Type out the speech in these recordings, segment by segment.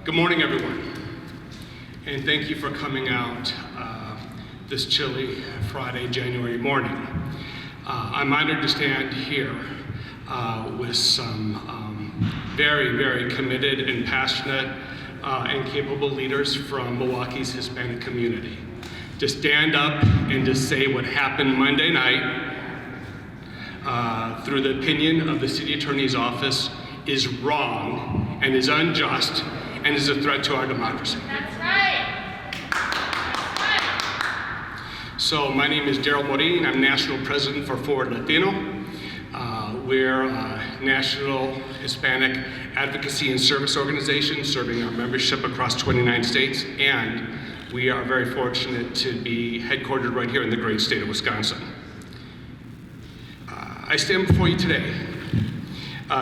Good morning, everyone, and thank you for coming out this chilly Friday, January morning. I'm honored to stand here with some very, very committed and passionate and capable leaders from Milwaukee's Hispanic community to stand up and to say what happened Monday night through the opinion of the City Attorney's Office is wrong and is unjust and is a threat to our democracy. That's right. That's right. So my name is Daryl Morin. I'm National President for Forward Latino. We're a national Hispanic advocacy and service organization serving our membership across 29 states, and we are very fortunate to be headquartered right here in the great state of Wisconsin. I stand before you today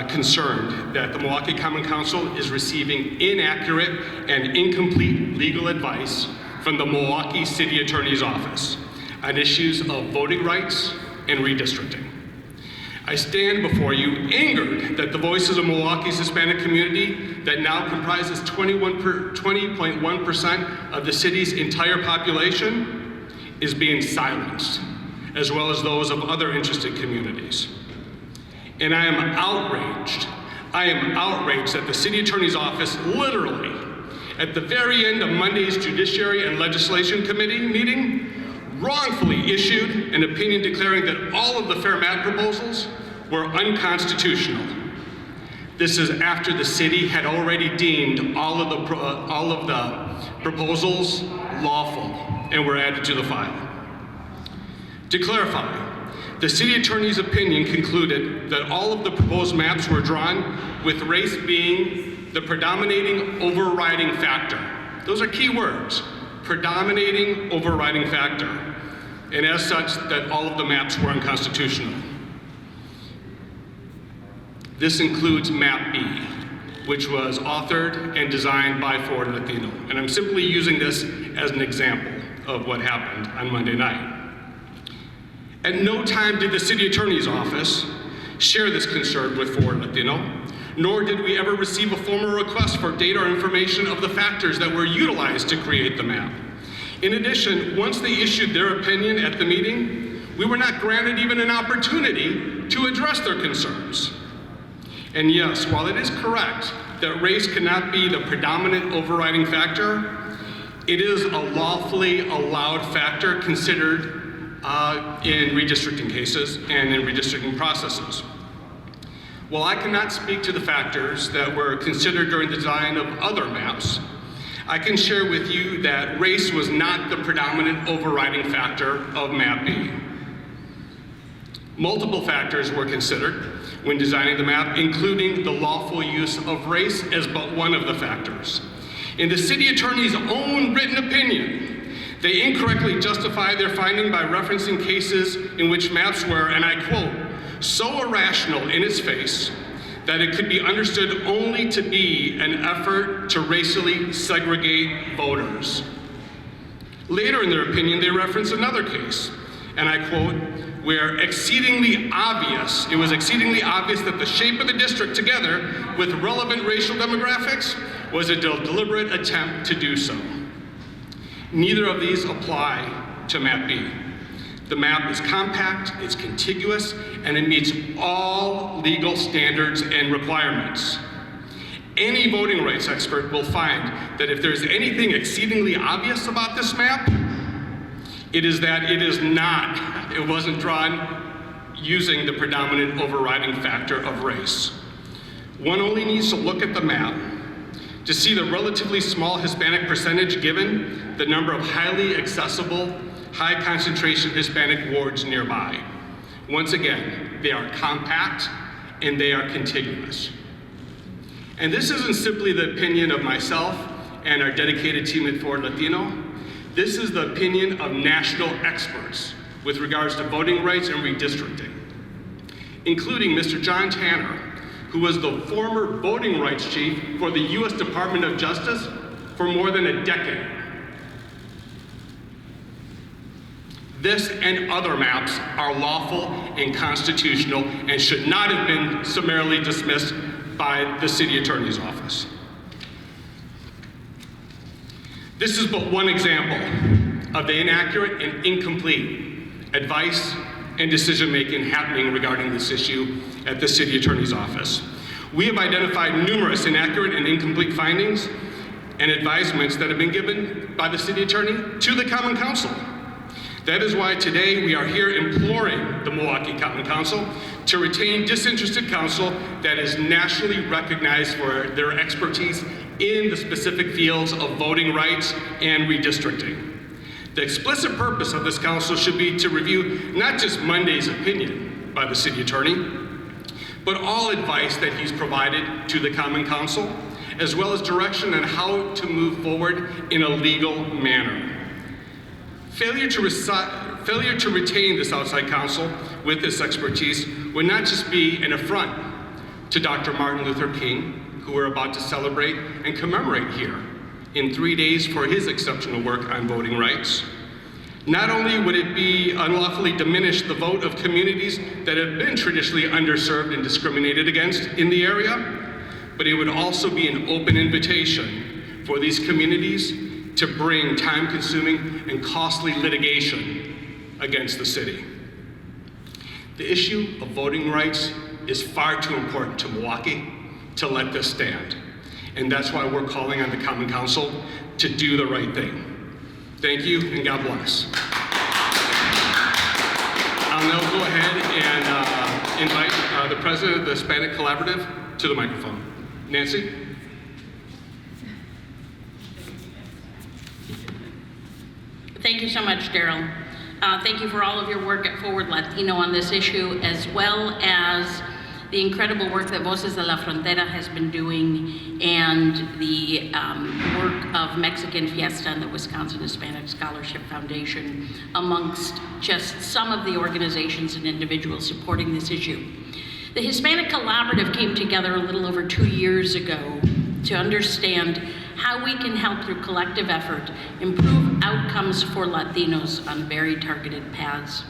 concerned that the Milwaukee Common Council is receiving inaccurate and incomplete legal advice from the Milwaukee City Attorney's Office on issues of voting rights and redistricting. I stand before you angered that the voices of Milwaukee's Hispanic community that now comprises 20.1% of the city's entire population is being silenced, as well as those of other interested communities. And I am outraged. I am outraged that the City Attorney's Office literally, at the very end of Monday's Judiciary and Legislation Committee meeting, wrongfully issued an opinion declaring that all of the fair map proposals were unconstitutional. This is after the city had already deemed all of the proposals lawful and were added to the file. To clarify, the city attorney's opinion concluded that all of the proposed maps were drawn with race being the predominating overriding factor. Those are key words, predominating overriding factor, and as such, that all of the maps were unconstitutional. This includes Map B, which was authored and designed by Forward Latino, and I'm simply using this as an example of what happened on Monday night. At no time did the City Attorney's Office share this concern with Forward Latino, nor did we ever receive a formal request for data or information of the factors that were utilized to create the map. In addition, once they issued their opinion at the meeting, we were not granted even an opportunity to address their concerns. And yes, while it is correct that race cannot be the predominant overriding factor, it is a lawfully allowed factor considered in redistricting cases and in redistricting processes. While I cannot speak to the factors that were considered during the design of other maps, I can share with you that race was not the predominant overriding factor of Map B. Multiple factors were considered when designing the map, including the lawful use of race as but one of the factors. In the city attorney's own written opinion, they incorrectly justify their finding by referencing cases in which maps were, and I quote, so irrational in its face that it could be understood only to be an effort to racially segregate voters. Later in their opinion, they reference another case, and I quote, where it was exceedingly obvious that the shape of the district together with relevant racial demographics was a deliberate attempt to do so. Neither of these apply to Map B. The map is compact, it's contiguous, and it meets all legal standards and requirements. Any voting rights expert will find that if there's anything exceedingly obvious about this map, it is that it wasn't drawn using the predominant overriding factor of race. One only needs to look at the map to see the relatively small Hispanic percentage given the number of highly accessible, high concentration Hispanic wards nearby. Once again, they are compact and they are contiguous. And this isn't simply the opinion of myself and our dedicated team at Forward Latino. This is the opinion of national experts with regards to voting rights and redistricting, including Mr. John Tanner, who was the former voting rights chief for the U.S. Department of Justice for more than a decade. This and other maps are lawful and constitutional and should not have been summarily dismissed by the City Attorney's Office. This is but one example of the inaccurate and incomplete advice and decision-making happening regarding this issue at the City Attorney's Office. We have identified numerous inaccurate and incomplete findings and advisements that have been given by the City Attorney to the Common Council. That is why today we are here imploring the Milwaukee Common Council to retain disinterested counsel that is nationally recognized for their expertise in the specific fields of voting rights and redistricting. The explicit purpose of this council should be to review not just Monday's opinion by the City Attorney, but all advice that he's provided to the Common Council, as well as direction on how to move forward in a legal manner. Failure to retain this outside counsel with this expertise would not just be an affront to Dr. Martin Luther King, who we're about to celebrate and commemorate here in 3 days for his exceptional work on voting rights. Not only would it be unlawfully diminish the vote of communities that have been traditionally underserved and discriminated against in the area, but it would also be an open invitation for these communities to bring time-consuming and costly litigation against the city. The issue of voting rights is far too important to Milwaukee to let this stand. And that's why we're calling on the Common Council to do the right thing. Thank you, and God bless. I'll now go ahead and invite the president of the Hispanic Collaborative to the microphone. Nancy? Thank you so much, Daryl. Thank you for all of your work at Forward Latino on this issue, as well as the incredible work that Voces de la Frontera has been doing, and the work of Mexican Fiesta and the Wisconsin Hispanic Scholarship Foundation, amongst just some of the organizations and individuals supporting this issue. The Hispanic Collaborative came together a little over 2 years ago to understand how we can help, through collective effort, improve outcomes for Latinos on very targeted paths.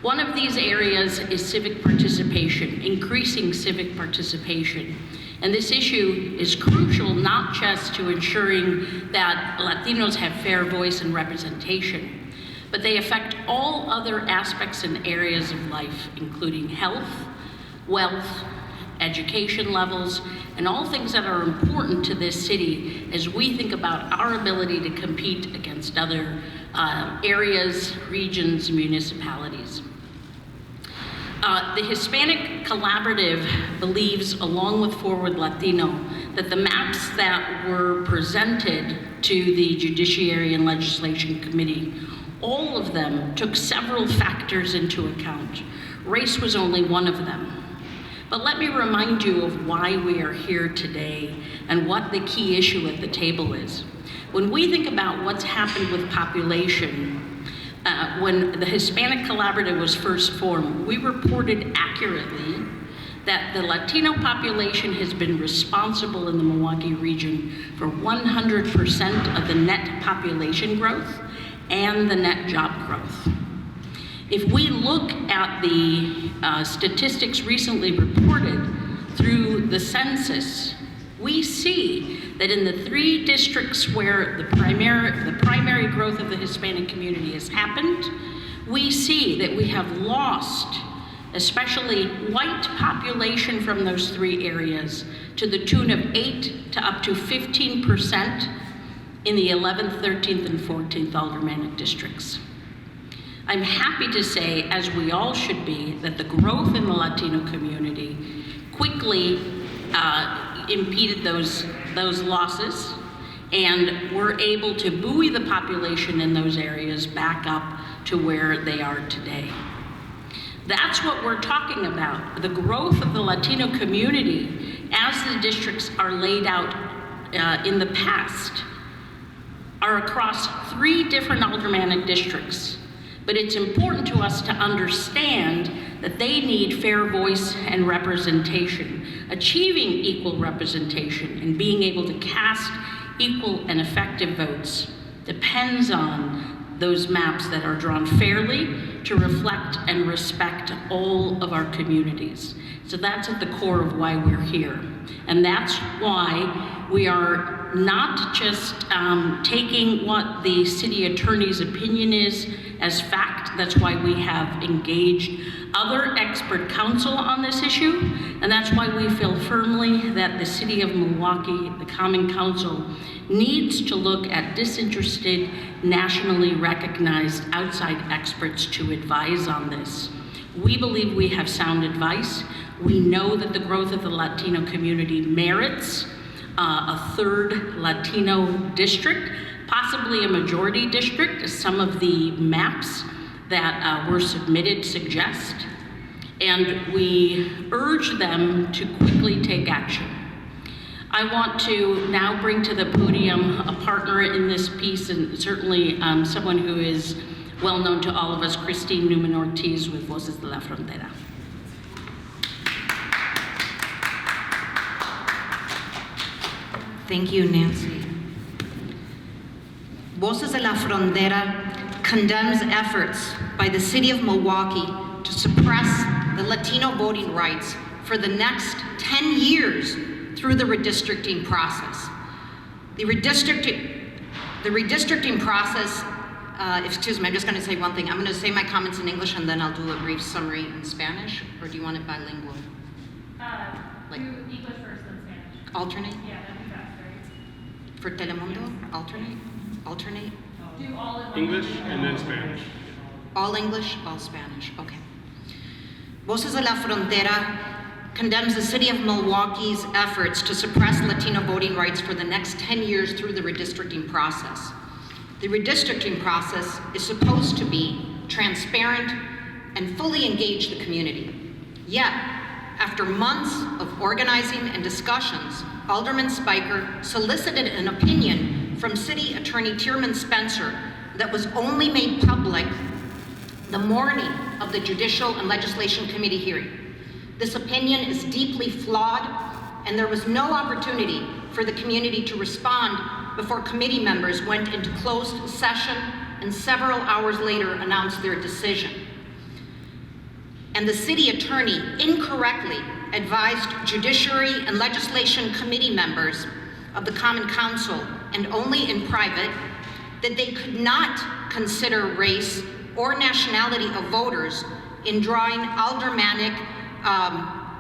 One of these areas is civic participation, increasing civic participation. And this issue is crucial not just to ensuring that Latinos have fair voice and representation, but they affect all other aspects and areas of life, including health, wealth, education levels, and all things that are important to this city as we think about our ability to compete against other areas, regions, municipalities. The Hispanic Collaborative believes, along with Forward Latino, that the maps that were presented to the Judiciary and Legislation Committee, all of them took several factors into account. Race was only one of them. But let me remind you of why we are here today and what the key issue at the table is. When we think about what's happened with population, when the Hispanic Collaborative was first formed, we reported accurately that the Latino population has been responsible in the Milwaukee region for 100% of the net population growth and the net job growth. If we look at the statistics recently reported through the census, we see that in the 3 districts where the primary growth of the Hispanic community has happened, we see that we have lost, especially white population from those 3 areas, to the tune of 8 to up to 15% in the 11th, 13th, and 14th aldermanic districts. I'm happy to say, as we all should be, that the growth in the Latino community quickly impeded those losses, and we're able to buoy the population in those areas back up to where they are today. That's what we're talking about. The growth of the Latino community, as the districts are laid out in the past, are across 3 different aldermanic districts. But it's important to us to understand that they need fair voice and representation. Achieving equal representation and being able to cast equal and effective votes depends on those maps that are drawn fairly to reflect and respect all of our communities. So that's at the core of why we're here. And that's why we are not just taking what the city attorney's opinion is as fact. That's why we have engaged other expert counsel on this issue, and that's why we feel firmly that the City of Milwaukee, the Common Council, needs to look at disinterested, nationally recognized outside experts to advise on this. We believe we have sound advice. We know that the growth of the Latino community merits a third Latino district, possibly a majority district, as some of the maps that were submitted suggest. And we urge them to quickly take action. I want to now bring to the podium a partner in this piece, and certainly someone who is well known to all of us, Christine Newman-Ortiz with Voces de la Frontera. Thank you, Nancy. Voces de la Frontera condemns efforts by the City of Milwaukee to suppress the Latino voting rights for the next 10 years through the redistricting process. The redistricting process, excuse me, I'm just going to say one thing. I'm going to say my comments in English and then I'll do a brief summary in Spanish, or do you want it bilingual? Do English first, then Spanish. Alternate? Yeah, that'd be best, right? For Telemundo? Alternate? Alternate? Do all in one. English and then Spanish. All English, all Spanish, okay. Voces de la Frontera condemns the City of Milwaukee's efforts to suppress Latino voting rights for the next 10 years through the redistricting process. The redistricting process is supposed to be transparent and fully engage the community. Yet, after months of organizing and discussions, Alderman Spiker solicited an opinion from City Attorney Tierman Spencer that was only made public the morning of the Judicial and Legislation Committee hearing. This opinion is deeply flawed, and there was no opportunity for the community to respond before committee members went into closed session and several hours later announced their decision. And the city attorney incorrectly advised Judiciary and Legislation Committee members of the Common Council, and only in private, that they could not consider race or nationality of voters in drawing aldermanic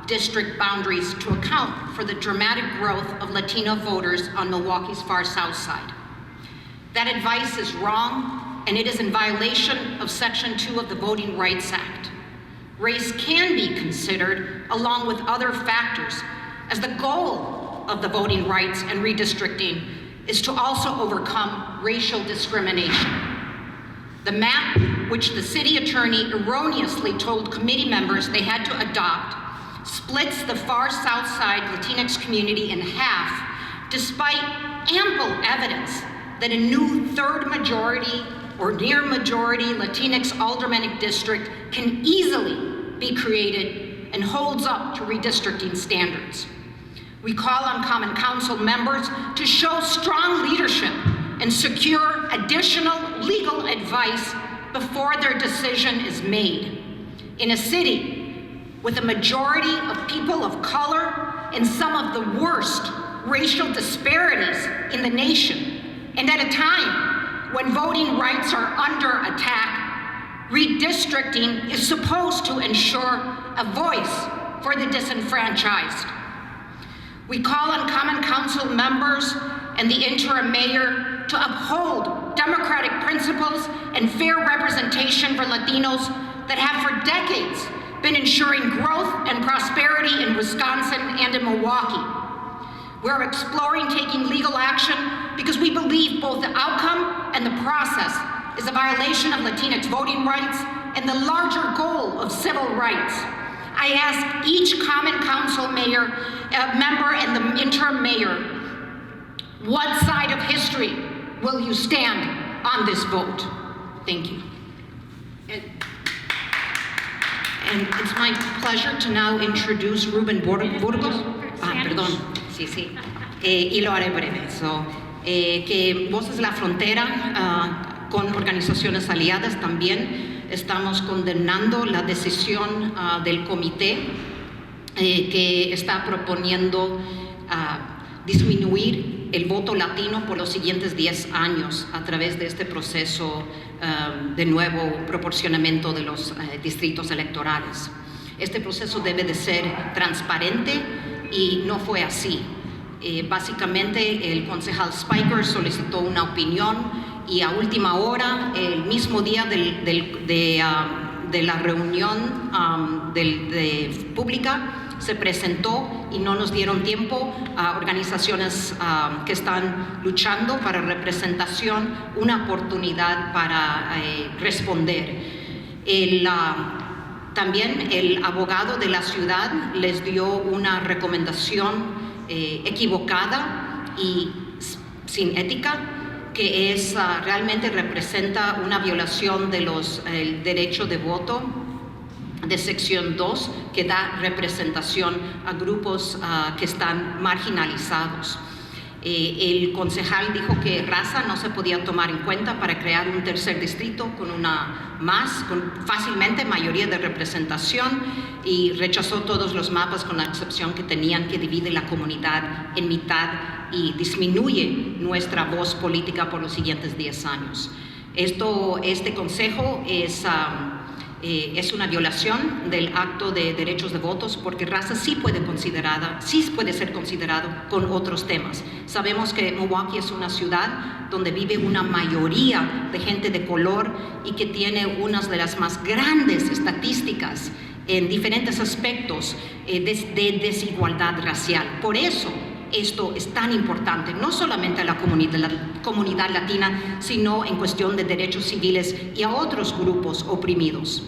district boundaries to account for the dramatic growth of Latino voters on Milwaukee's far south side. That advice is wrong, and it is in violation of Section 2 of the Voting Rights Act. Race can be considered along with other factors, as the goal of the voting rights and redistricting is to also overcome racial discrimination. The map, which the city attorney erroneously told committee members they had to adopt, splits the far south side Latinx community in half, despite ample evidence that a new third majority or near majority Latinx aldermanic district can easily be created and holds up to redistricting standards. We call on Common Council members to show strong leadership and secure additional legal advice before their decision is made. In a city with a majority of people of color and some of the worst racial disparities in the nation, and at a time when voting rights are under attack, redistricting is supposed to ensure a voice for the disenfranchised. We call on Common Council members and the interim mayor to uphold democratic principles and fair representation for Latinos that have for decades been ensuring growth and prosperity in Wisconsin and in Milwaukee. We're exploring taking legal action because we believe both the outcome and the process is a violation of Latinx voting rights and the larger goal of civil rights. I ask each Common Council member and the interim mayor, what side of history will you stand on this vote? Thank you. And it's my pleasure to now introduce Ruben Burgos. Perdón, sí. Y lo haré breve. Que Voces de la Frontera, con organizaciones aliadas también, estamos condenando la decisión del comité que está proponiendo disminuir el voto latino por los siguientes 10 años a través de este proceso de nuevo proporcionamiento de los distritos electorales. Este proceso debe de ser transparente y no fue así. Básicamente el concejal Spiker solicitó una opinión y a última hora, el mismo día de la reunión pública, se presentó y no nos dieron tiempo a organizaciones que están luchando para representación una oportunidad para responder. También el abogado de la ciudad les dio una recomendación equivocada y sin ética, que realmente representa una violación de el derecho de voto de sección 2, que da representación a grupos que están marginalizados. El concejal dijo que raza no se podía tomar en cuenta para crear un tercer distrito con fácilmente mayoría de representación, y rechazó todos los mapas con la excepción que tenían que divide la comunidad en mitad y disminuye nuestra voz política por los siguientes 10 años. Este consejo es una violación del acto de derechos de votos, porque raza sí puede ser considerado con otros temas. Sabemos que Milwaukee es una ciudad donde vive una mayoría de gente de color y que tiene una de las más grandes estadísticas en diferentes aspectos de desigualdad racial. Por eso esto es tan importante, no solamente a la comunidad latina, sino en cuestión de derechos civiles y a otros grupos oprimidos.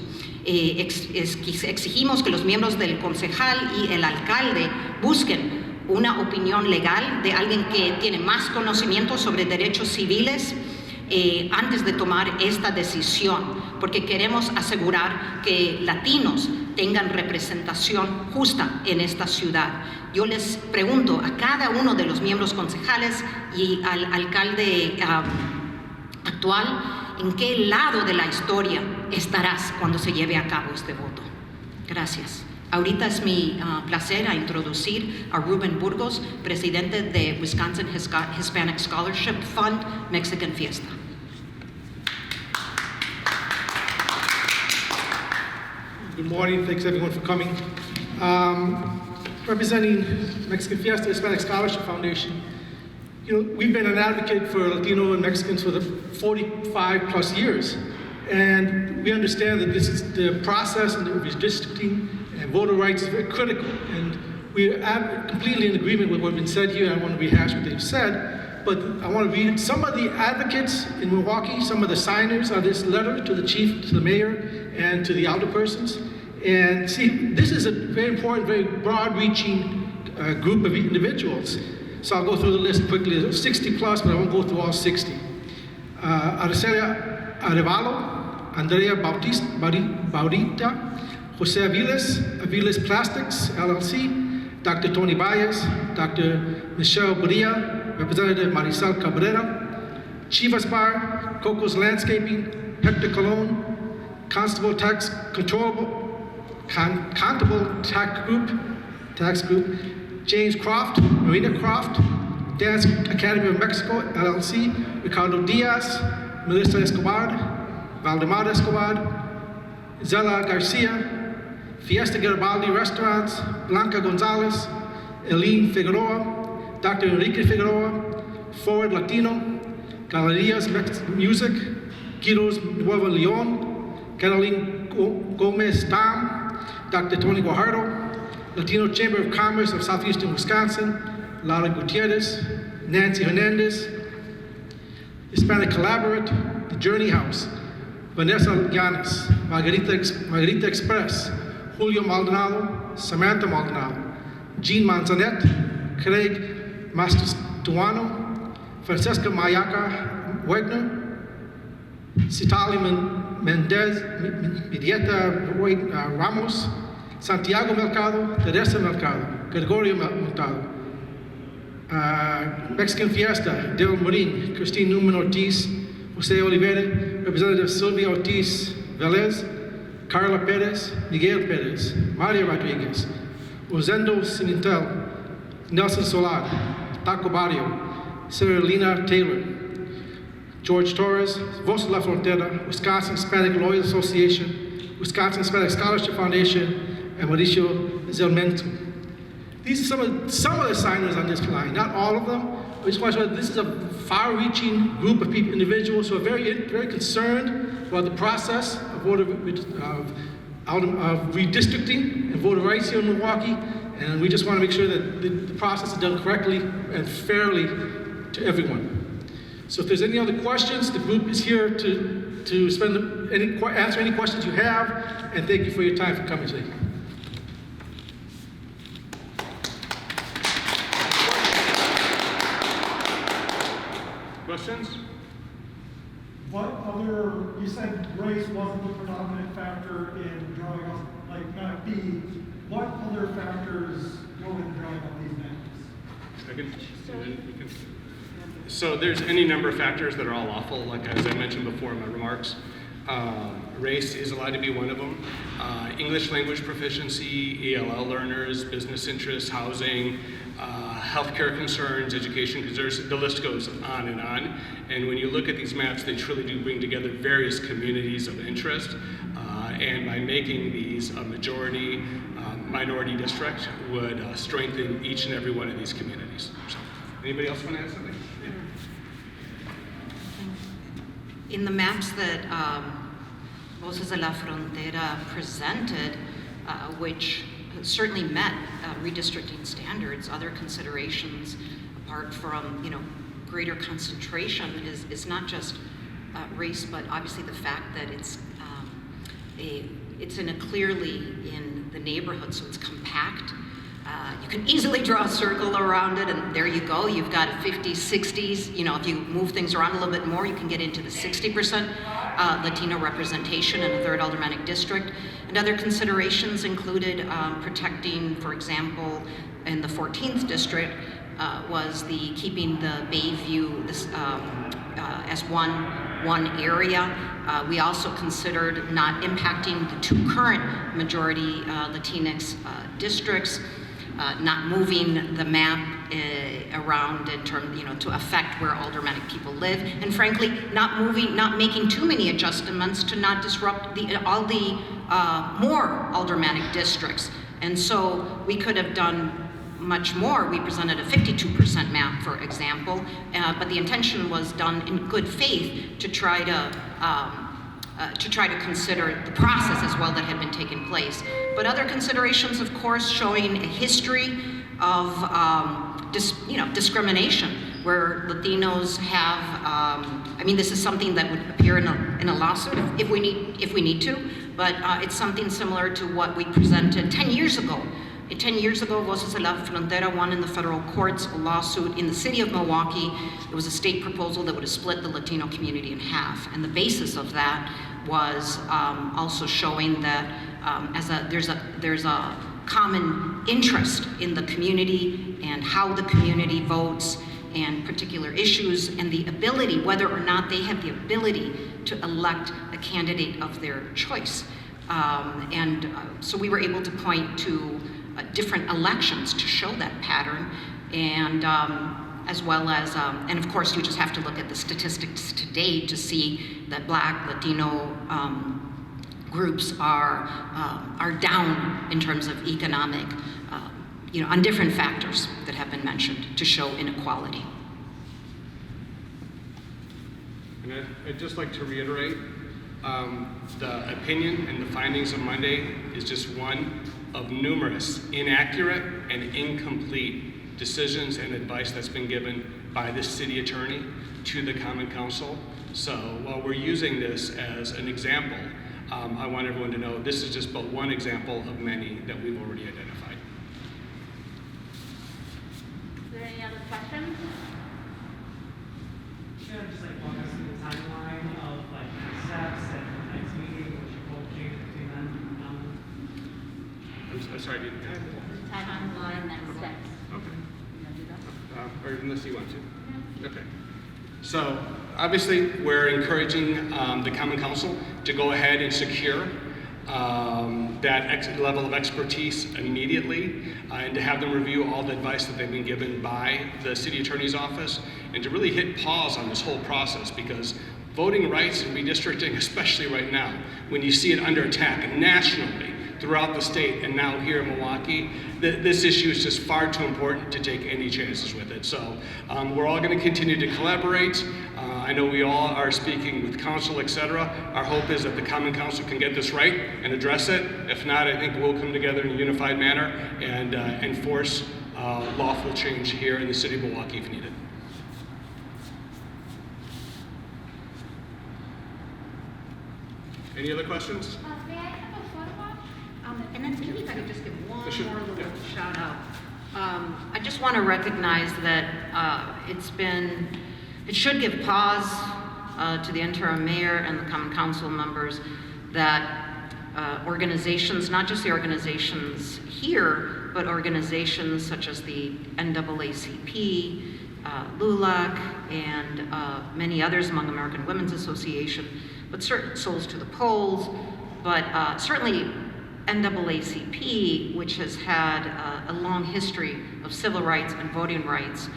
Exigimos que los miembros del concejal y el alcalde busquen una opinión legal de alguien que tiene más conocimiento sobre derechos civiles antes de tomar esta decisión, porque queremos asegurar que latinos tengan representación justa en esta ciudad. Yo les pregunto a cada uno de los miembros concejales y al alcalde actual, ¿en qué lado de la historia estarás cuando se lleve a cabo este voto? Gracias. Ahorita es mi placer a introducir a Rubén Burgos, presidente de Wisconsin Hispanic Scholarship Fund, Mexican Fiesta. Good morning. Thanks everyone for coming. Representing Mexican Fiesta Hispanic Scholarship Foundation, we've been an advocate for Latino and Mexicans for the 45 plus years, and we understand that this is the process and the redistricting and voter rights is very critical, and we are completely in agreement with what's been said here. I want to rehash what they've said, but I want to read some of the advocates in Milwaukee, some of the signers of this letter to the chief, to the mayor, and to the alderpersons. And see, this is a very important, very broad-reaching group of individuals. So I'll go through the list quickly. There's 60 plus, but I won't go through all 60. Araceli Arevalo, Andrea Bautista, Jose Aviles Plastics, LLC, Dr. Tony Baez, Dr. Michelle Buria, Representative Marisol Cabrera, Chivas Bar, Coco's Landscaping, Hector Colon, Constable Tax Contable Tax Group, James Croft, Marina Croft, Dance Academy of Mexico, LLC, Ricardo Diaz, Melissa Escobar, Valdemar Escobar, Zela Garcia, Fiesta Garibaldi Restaurants, Blanca Gonzalez, Eileen Figueroa, Dr. Enrique Figueroa, Forward Latino, Galerías Music, Guidos Nuevo León, Caroline Gomez Tam, Dr. Tony Guajardo, Latino Chamber of Commerce of Southeastern Wisconsin, Lara Gutierrez, Nancy Hernandez, Hispanic Collaborate, The Journey House, Vanessa Llanes, Margarita Express, Julio Maldonado, Samantha Maldonado, Jean Manzanet, Craig Mastuano, Francesca Mayaca Wegner, Citali Mendez, Midieta Ramos, Santiago Mercado, Teresa Mercado, Gregorio Mercado, Mexican Fiesta, Del Morin, Christine Newman Ortiz, Jose Olivera, Representative Sylvia Ortiz Velez, Carla Perez, Miguel Perez, Maria Rodriguez, Rosendo Sinintel, Nelson Solar, Taco Barrio, Serelina Taylor, George Torres, Voz de la Frontera, Wisconsin Hispanic Lawyers Association, Wisconsin Hispanic Scholarship Foundation, and Mauricio Zelmento. These are some of the signers on this line, not all of them. I just want to show that this is a far-reaching group of people, individuals who are very concerned about the process of redistricting and voter rights here in Milwaukee, and we just want to make sure that the process is done correctly and fairly to everyone. So if there's any other questions, the group is here to answer any questions you have, and thank you for your time for coming today. Questions? What other, you said race wasn't the predominant factor in drawing up, like map B. What other factors go in drawing up these maps? So there's any number of factors that are all lawful, like as I mentioned before in my remarks. Race is allowed to be one of them. English language proficiency, ELL learners, business interests, housing, healthcare concerns, education concerns, the list goes on and on. And when you look at these maps, they truly do bring together various communities of interest. And by making these a majority minority district would strengthen each and every one of these communities. So, anybody else want to add something? Yeah. In the maps that Voces de la Frontera presented, which certainly met redistricting standards, other considerations apart from greater concentration is not just race, but obviously the fact that it's clearly in the neighborhood, so it's compact. You can easily draw a circle around it, and there you go. You've got 50s, 60s. If you move things around a little bit more, you can get into the 60% Latino representation in a 3rd aldermanic district. And other considerations included protecting, for example, in the 14th district, was keeping the Bayview as one area. We also considered not impacting the 2 current majority Latinx districts, not moving the map around in terms, to affect where aldermanic people live, and frankly, not making too many adjustments to not disrupt all the more aldermanic districts. And so we could have done much more. We presented a 52% map, for example, but the intention was done in good faith to try to consider the process as well that had been taking place. But other considerations, of course, showing a history of discrimination, where Latinos have. This is something that would appear in a lawsuit if we need to, but it's something similar to what we presented 10 years ago. 10 years ago, Voces de la Frontera won in the federal courts a lawsuit in the city of Milwaukee. It was a state proposal that would have split the Latino community in half. And the basis of that was also showing that there's a common interest in the community and how the community votes and particular issues, and the ability, whether or not they have the ability to elect a candidate of their choice. So we were able to point to different elections to show that pattern, and as well as, and of course you just have to look at the statistics today to see that Black, Latino groups are down in terms of economic, on different factors that have been mentioned to show inequality. And I'd just like to reiterate, the opinion and the findings of Monday is just one of numerous inaccurate and incomplete decisions and advice that's been given by the city attorney to the Common Council. So while we're using this as an example, I want everyone to know this is just but one example of many that we've already identified. Is there any other questions? Just walk us through the timeline of steps and the next meeting, which you hope change between then. I'm sorry, I didn't. Timeline, next steps. Okay. You want to do that? Or unless you want to. Okay. So obviously, we're encouraging the Common Council to go ahead and secure level of expertise immediately, and to have them review all the advice that they've been given by the city attorney's office, and to really hit pause on this whole process, because voting rights and redistricting, especially right now, when you see it under attack nationally, throughout the state and now here in Milwaukee, this issue is just far too important to take any chances with it. So we're all going to continue to collaborate. I know we all are speaking with council, etc. Our hope is that the Common Council can get this right and address it. If not, I think we'll come together in a unified manner and enforce lawful change here in the city of Milwaukee if needed. Any other questions? May I have a photo op? And then maybe if I could just give one Sure, more little yeah. shout out. I just want to recognize that it should give pause to the interim mayor and the Common Council members that organizations, not just the organizations here, but organizations such as the NAACP, LULAC, and many others among American Women's Association, but certain Souls to the Polls, but certainly NAACP, which has had a long history of civil rights and voting rights,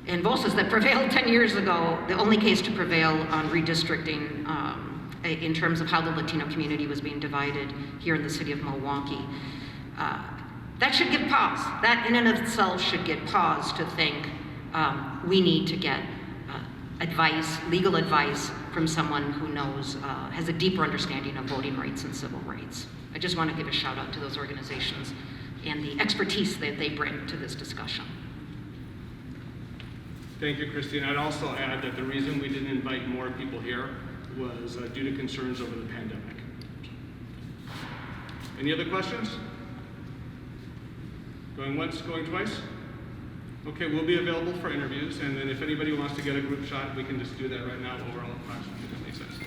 and voces that prevailed 10 years ago, the only case to prevail on redistricting in terms of how the Latino community was being divided here in the city of Milwaukee. That should give pause. That in and of itself should give pause to think we need to get advice, legal advice from someone who knows, has a deeper understanding of voting rights and civil rights. I just want to give a shout out to those organizations and the expertise that they bring to this discussion. Thank you, Christine. I'd also add that the reason we didn't invite more people here was due to concerns over the pandemic. Any other questions? Going once, going twice? Okay, we'll be available for interviews, and then if anybody wants to get a group shot, we can just do that right now while we're all approximately 26.